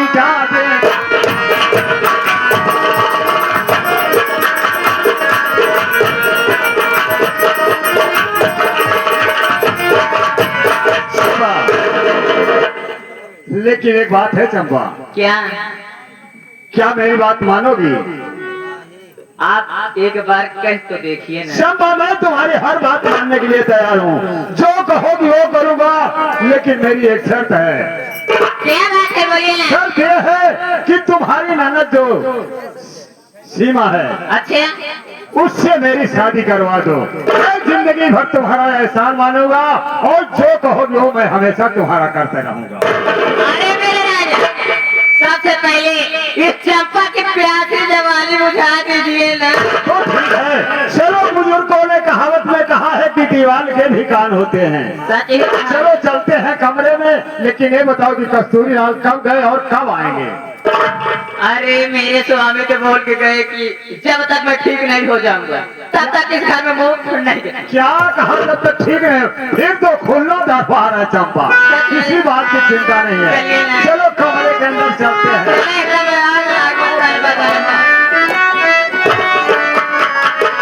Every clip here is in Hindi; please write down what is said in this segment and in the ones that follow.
मिटा दे। लेकिन एक बात है चंपा। क्या? क्या मेरी बात मानोगी? आप एक बार कह तो देखिए ना। चंपा मैं तुम्हारी हर बात मानने के लिए तैयार हूँ, जो कहोगी वो करूँगा, लेकिन मेरी एक शर्त है। क्या बात है, बोलिए ना। शर्त यह है कि तुम्हारी ननद जो सीमा है, अच्छा, उससे मेरी शादी करवा दो। मैं जिंदगी भर तुम्हारा एहसान मानूंगा और जो कहोगे वो मैं हमेशा तुम्हारा करते रहूंगा। अरे मेरे राजा, सबसे पहले इस चंपा की प्यासी जवानी बुझा दीजिए ना। तो ठीक है, चलो। बुजुर्गों ने कहावत में कहा है कि दीवार के भी कान होते हैं। सच ही कहा। चलो चलते हैं कमरे में, लेकिन ये बताओ कि कस्तूरी लाल कब गए और कब आएंगे? अरे मेरे स्वामी तो बोल के गए कि जब तक मैं ठीक नहीं हो जाऊंगा तब तक इस घर में मुंह नहीं देना। क्या कहा? जब तक ठीक है फिर तो खुलना दरबार है चंपा, किसी बात की चिंता नहीं है। चलो कमरे के अंदर चलते हैं।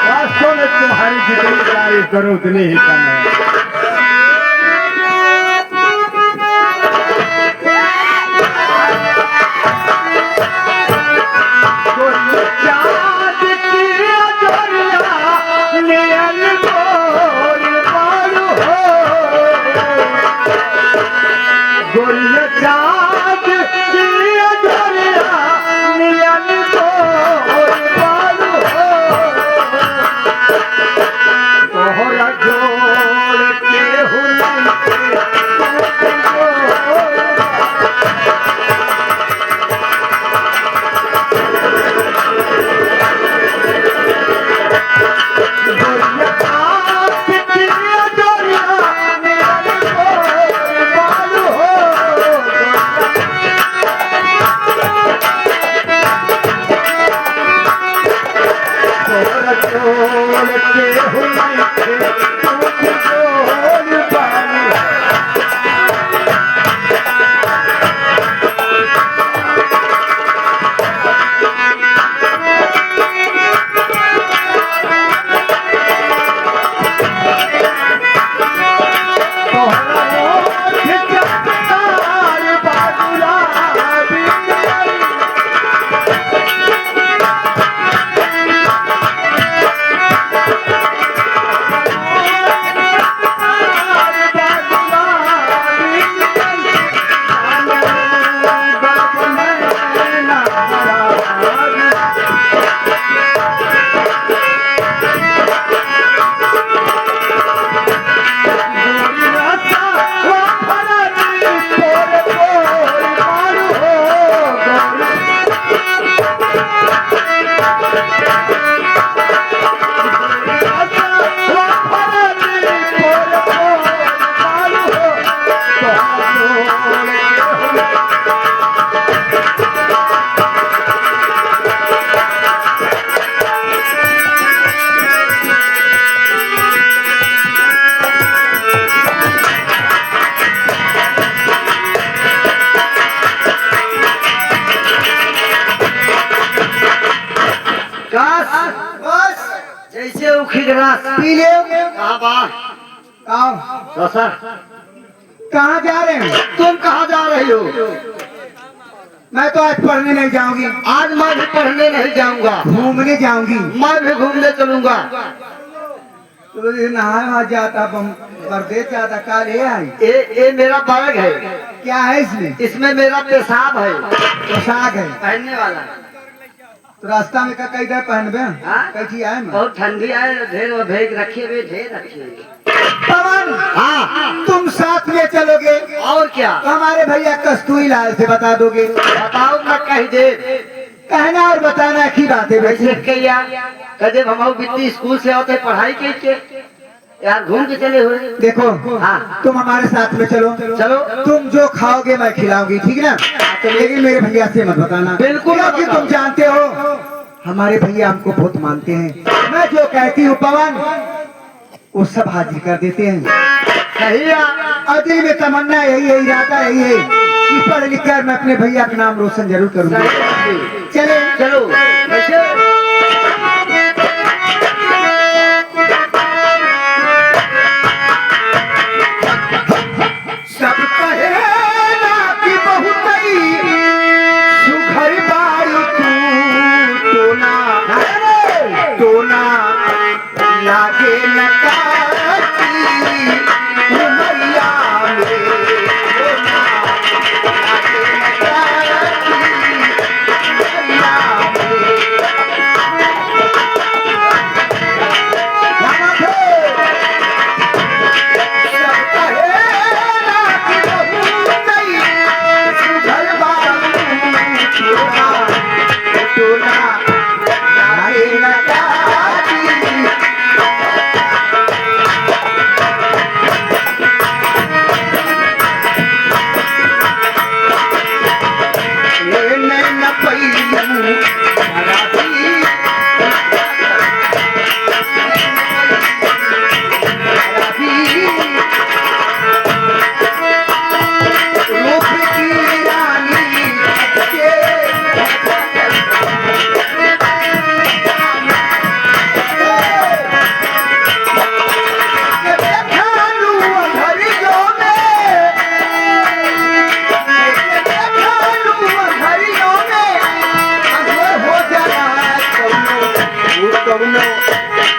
वास्तव में तुम्हारी जितनी तारीफ करो उतनी ही कम है। कहाँ जा रहे हो? तुम कहाँ जा रही हो? मैं तो आज पढ़ने नहीं जाऊंगी। आज मैं भी पढ़ने नहीं जाऊंगा, घूमने जाऊंगी। मैं भी घूमने चलूंगा। तो नहा जाता परदेश जाता काल ये आई। ये मेरा बैग है। क्या है इसमें? इसमें मेरा पेशाब है। पोशाक है पहनने वाला। तो रास्ता में कई दे पहनबे? कैसी आए? बहुत ठंडी है, ढेर भेज रखिए, ढेर रखिए। पवन, हाँ तुम साथ में चलोगे? और क्या? हमारे भैया कस्तूरी लाल से बता दोगे? बताओ ना, कह दे। कहना और बताना की बात है। वैसे कहिया कदे हम बित्ती स्कूल से आते पढ़ाई के यार घूम के चले हुए। देखो, हाँ तुम हमारे साथ में चलो। चलो। तुम जो खाओगे मैं खिलाऊंगी, ठीक ना? लेकिन मेरे भैया से मत बताना। बिल्कुल, क्योंकि तुम जानते हो हमारे भैया हमको बहुत मानते हैं। मैं जो कहती हूँ पवन वो सब हाजिर कर देते हैं। सही है। और दिल में तमन्ना यही है, इरादा यही है कि पढ़ लिख कर मैं अपने भैया का नाम रोशन जरूर करूंगा। चले चलो बैठो। सब कहेला कि बहुत ही सुघर बारू तू टोना लागे न काची उमरिया में टोना लागे न काची उमरिया में। सब कहेला कि बहुत ही सुघर बारू टोना लागे न काची।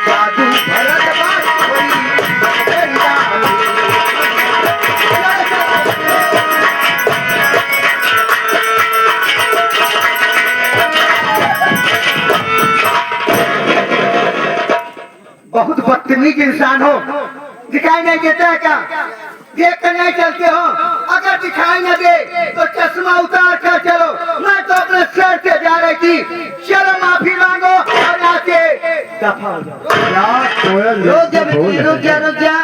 साधु भरत बात होई दरिया में। बहुत बदतमीज इंसान हो, दिखाई नहीं देता है क्या? देख कर नहीं चलते हो? अगर दिखाई न दे तो चश्मा उतार कर चलो। मैं तो अपने सर से जा रही थी, चलो माफी मांगो और आके दफा हो जाओ। रुक जा बेटी, रुक जा।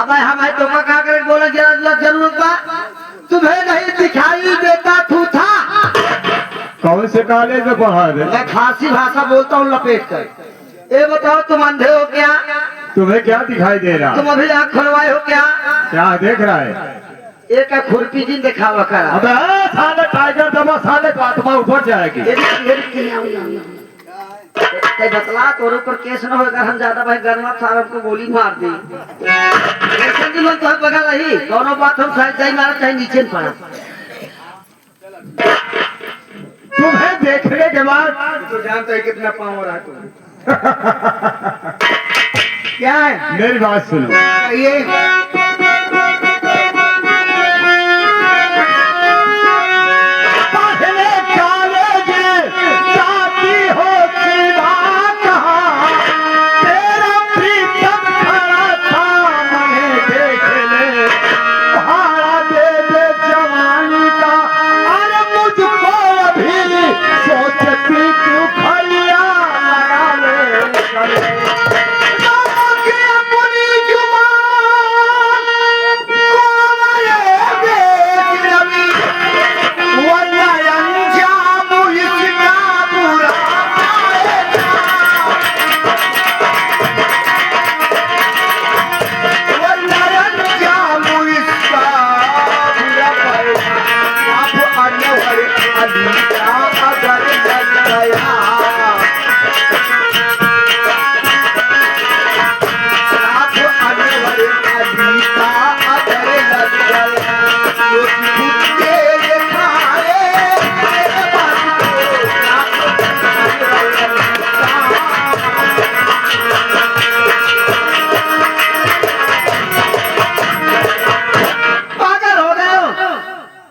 अब हमें तो क्या करे बोला जरूरत बा। तुम्हें नहीं दिखाई देता तू था। कौन से कॉलेज में पढ़ा है? मैं फारसी भाषा बोलता हूँ लपेट कर। ये बताओ तुम अंधे हो क्या? तुम्हें क्या दिखाई दे रहा? तुम अभी आँख खुलवाए हो क्या? क्या देख रहा है? एक खुरपी जी दिखावा करा। अबे साले टाइगर दबा, साले का आत्मा ऊपर जाएगी। बतला तोर ऊपर केस न होगा, हम ज्यादा भाई गरमा साहब को गोली मार दी। तो बगा रही दोनों बात हम साइड जाई मारा चाहे नीचे पड़ा। तुम्हें देखने के बाद तो जानता है कितना पाँव रहा तुम। क्या है? मेरी बात सुनो। ये पहले कॉलेज जाती हो सीधा कहाँ, तेरा प्रीतम खड़ा था मने देखने, भाड़ा दे दे जवानी का, अरे मुझको अभी सोचती क्यों खलिया लगा ले चले।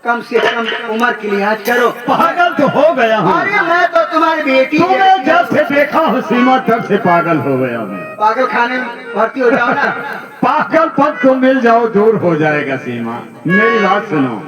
कम से कम उम्र की लिहाज करो। पागल तो हो गया हूँ। अरे मैं तो तुम्हारी बेटी तुम्हें जब से देखा हूँ सीमा तब से पागल हो गया हूँ। पागल खाने में भर्ती हो जाओ ना। पागलपन को मिल जाओ दूर हो जाएगा सीमा। मेरी बात सुनो।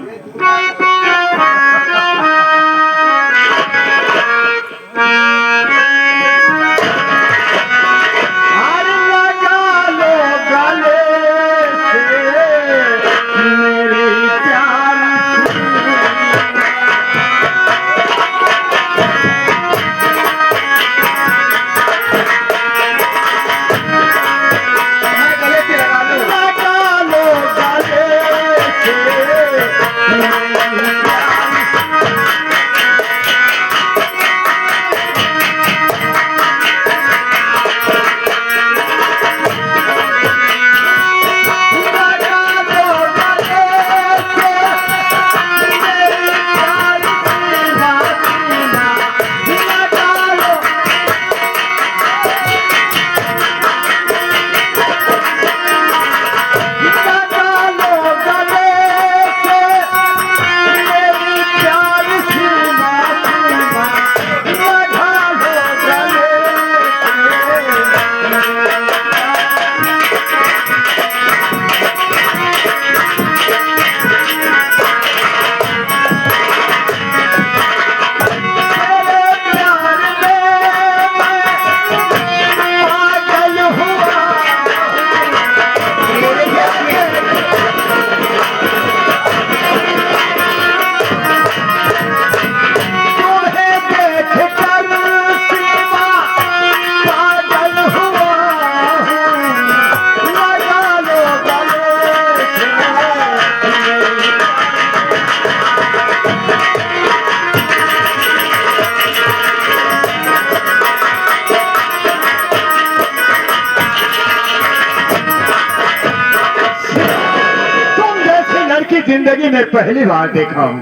जिंदगी में पहली बार देखा हूँ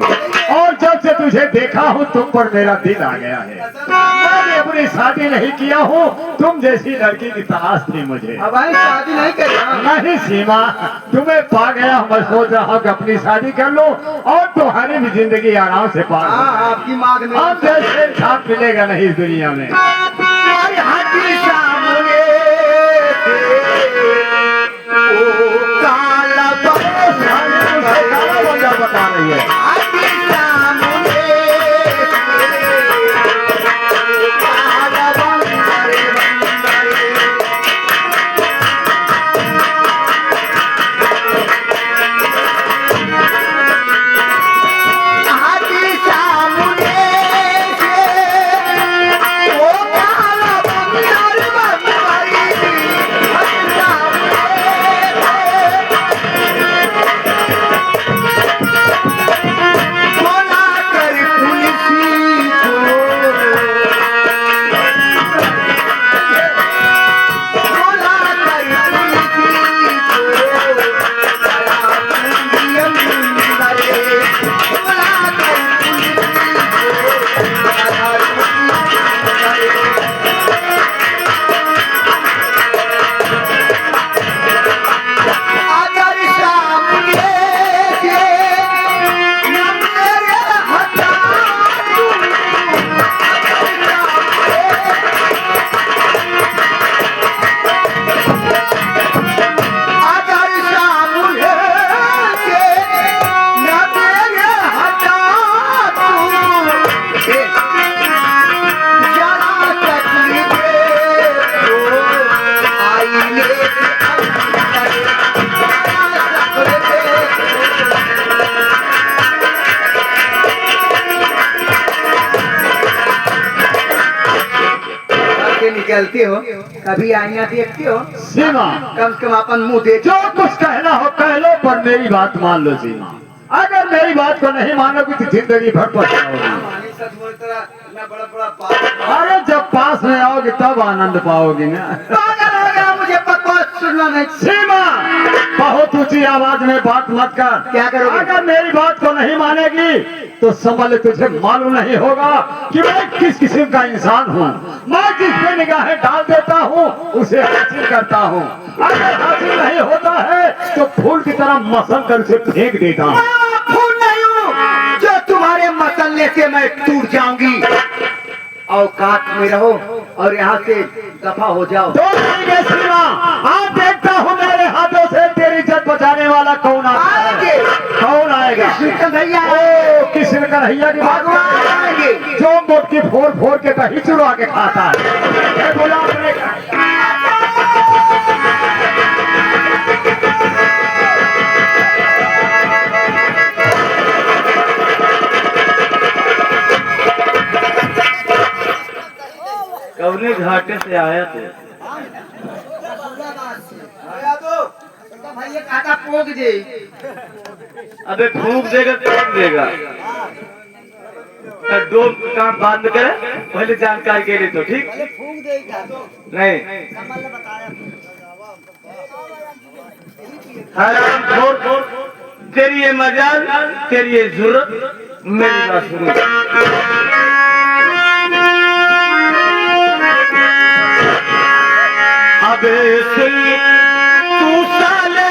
और जब से तुझे देखा हूँ तुम पर मेरा दिल आ गया है। मैंने अपनी शादी नहीं किया हूँ, तुम जैसी लड़की की तलाश थी मुझे। अब भाई शादी नहीं कर नहीं सीमा, तुम्हें पा गया, मैं सोच रहा हूँ कि अपनी शादी कर लो और तुम्हारी भी जिंदगी आराम से पार हो। हाँ आपकी मांग में अब जैसे इंसान मिलेगा नहीं इस दुनिया में। तुम्हारी हाथी सामने ओ काला काला बंदा बता रही है। हाथी सामने काला बंदरे बंदरे हाथी सामने ओ काला बंदरे बंदरे हाथी बोला कर पुलिसी को बोला कर पुलिसी को बड़ा पुलियम लगे बोला कर पुलिसी को बड़ा पुलियम लगे अगर सामने से न मेरे हटा अगर सामने से न मेरे हटा जरा तकलीफ दो आईने के अंदर के निकलते हो कभी आईना देखते हो सीमा, कम से कम अपन मुंह देख जो कुछ कहना हो कह लो, पर मेरी बात मान लो सीमा। अगर मेरी बात को नहीं मानोगी तो जिंदगी भर पछताओगी। अरे जब पास में आओगे तब आनंद पाओगी ना। पागल हो गया मुझे बकवास सुनना नहीं सीमा, बहुत ऊंची आवाज में बात मत कर। क्या करोगे? अगर मेरी बात को नहीं मानेगी तो संभल, तुझे मालूम नहीं होगा कि मैं किस किस्म का इंसान हूँ। मैं जिस पे निगाहें डाल देता हूँ उसे हासिल करता हूँ। अगर हासिल नहीं होता है तो फूल की तरह मसल कर उसे फेंक देता हूँ। मैं फूल नहीं हूँ जो तुम्हारे मसलने से मैं टूट जाऊंगी। औकात में रहो और यहाँ से दफा हो जाओ। तो ठीक है सीमा, आज देखता हूँ मेरे हाथों से तेरी इज्जत बचाने वाला कौन आता है। आएंगे। कौन आएगा? कृष्ण भैया ओ किसी ने कन्हैया की बात भगवान कर, आएंगे। जो मोटकी फोड़ फोड़ के दही चुरा के खाता है। ये गुलाब ने कवने घाटे से आया तू? भैया काटा पोग दे। अबे फूक देगा तो फूक देगा। दो काम बंद करे, पहले जानकारी के लिए तो ठीक नहीं। हराम खोर, तेरी ये मजाल, तेरी ये जरूरत, मेरी बात सुनो। अबे सुन तू साले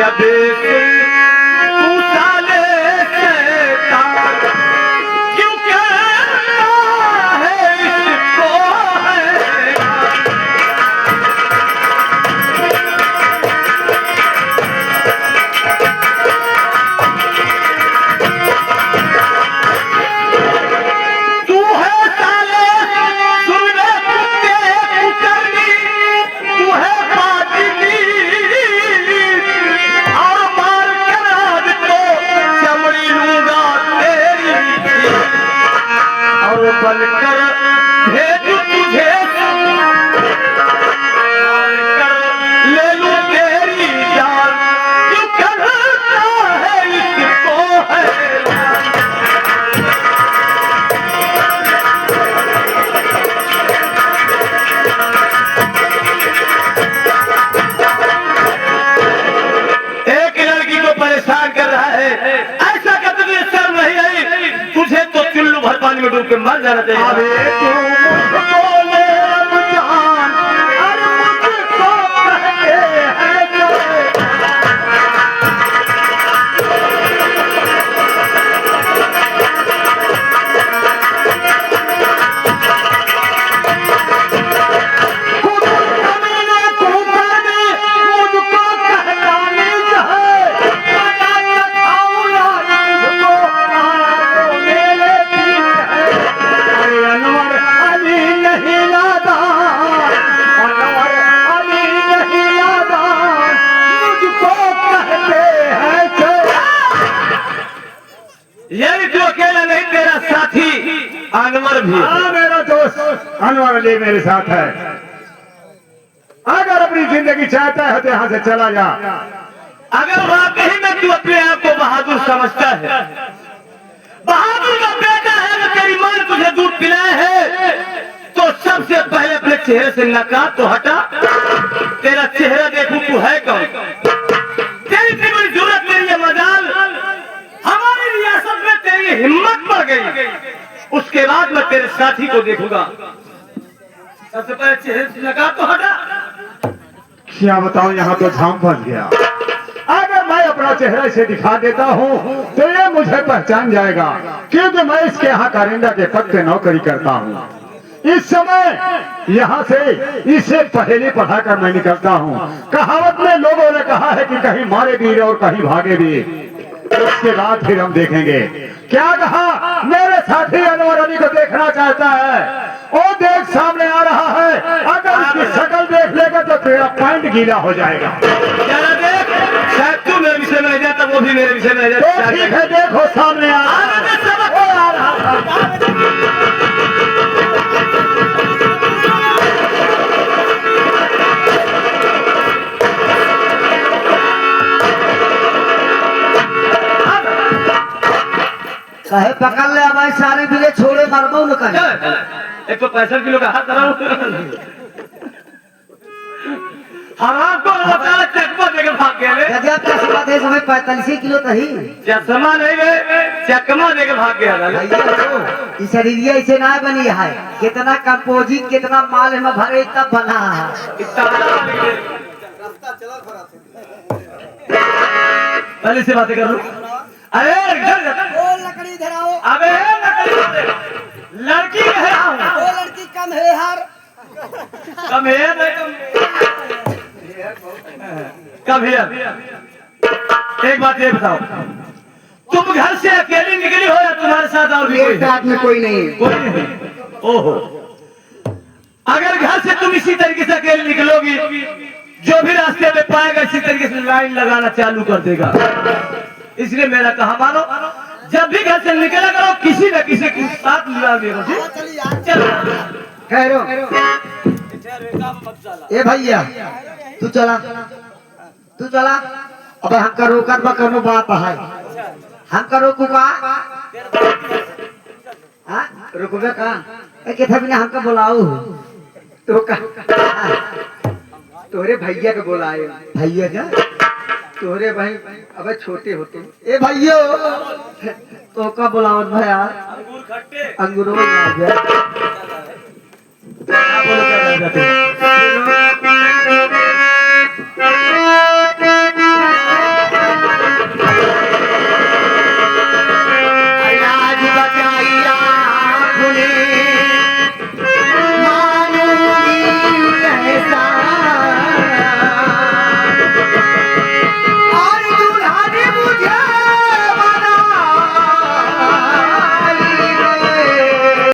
अबे सुन तू साले क्यों कहना है इसको है तू है साले सुन रे कुत्ते कुकरनी, तू है पागली और मार डूब के मर जाना चाहिए। अरे तू मुझको ले अब जान, अरे मुझको कहते हैं जो यदि तू अकेला नहीं, तेरा साथी अनवर भी है। हाँ, मेरा दोस्त अनवर अली मेरे साथ है। अगर अपनी जिंदगी चाहता है तो यहाँ से चला जा। अगर वाकई में तू अपने आप को बहादुर समझता है, बहादुर का बेटा है, अगर तेरी मां ने तुझे दूध पिलाया है, तो सबसे पहले अपने चेहरे से नकाब तो हटा। तेरा चेहरा देखूं तू है कौन? तेरी इतनी बड़ी जरूरत, तेरी ये मजाल, हमारी रियासत में तेरी हिम्मत बढ़ गई। उसके बाद मैं तेरे साथी को देखूंगा। सबसे पहले चेहरे से नकाब तो हटा। क्या बताऊं, यहाँ तो झाम फंस गया। अगर मैं अपना चेहरा इसे दिखा देता हूँ तो ये मुझे पहचान जाएगा, क्योंकि मैं इसके यहाँ कारिंदा के पद पे नौकरी करता हूँ। इस समय यहाँ से इसे पहेली पढ़ाकर मैं निकलता हूँ। कहावत में लोगों ने कहा है कि कहीं मारे वीर और कहीं भागे वीर। उसके बाद फिर हम देखेंगे। क्या कहा? मेरे साथी अनवर अली को देखना चाहता है। वो देख सामने आ रहा है। अगर उसकी शक्ल देख लेगा तो तेरा पैंट गीला हो जाएगा। जरा देख, शायद तू मेरे विषय में रह जाता, वो भी मेरे विषय में रह तो जाता। ठीक है, देखो सामने आ रहा है। वो आ रहा है। कहे पकड़ ले हमारे सारे बिले छोड़े मरबो न कहे। एक तो 65 किलो का हाथ धरा हराम को बताया, चकमा देकर भाग गया रे। गजब का बात है, समय 45 किलो तो ही चश्मा नहीं गए, चकमा देकर भाग गया रे। भैया तो इस शरीरिया इसे ना बनी है। कितना कंपोजिट, कितना माल में भरे तब बना है। इतना बड़ा बन गया। पहले से बातें कर लो। अरे लकड़ी धराओ, अबे लड़की कह रहा हूँ। लड़की कम है यार। कम है नहीं, कम है। एक बात ये बताओ, तुम घर से अकेली निकली हो या तुम्हारे साथ और भी कोई है? साथ में कोई नहीं है। कोई नहीं। ओहो, अगर घर से तुम इसी तरीके से अकेले निकलोगी, जो भी रास्ते में पाएगा इसी तरीके से लाइन लगाना चालू कर देगा। इसलिए मेरा कहा मानो, जब भी घर से निकला करो किसी न किसी के साथ मिला देगा। चलो खैरो ए भैया, तू चला, तू चला। अब हमका रोकर बा कोनो बात है। हमका रोकू का? हाँ रुकबे का? के था बिना हमका बुलाओ तो का? तोरे भैया के बोलाए। भैया का? तोरे भाई अब छोटे होते। ए भैयो तो का बुलाओ भैया? अंगूरों में आ गया। बोलो क्या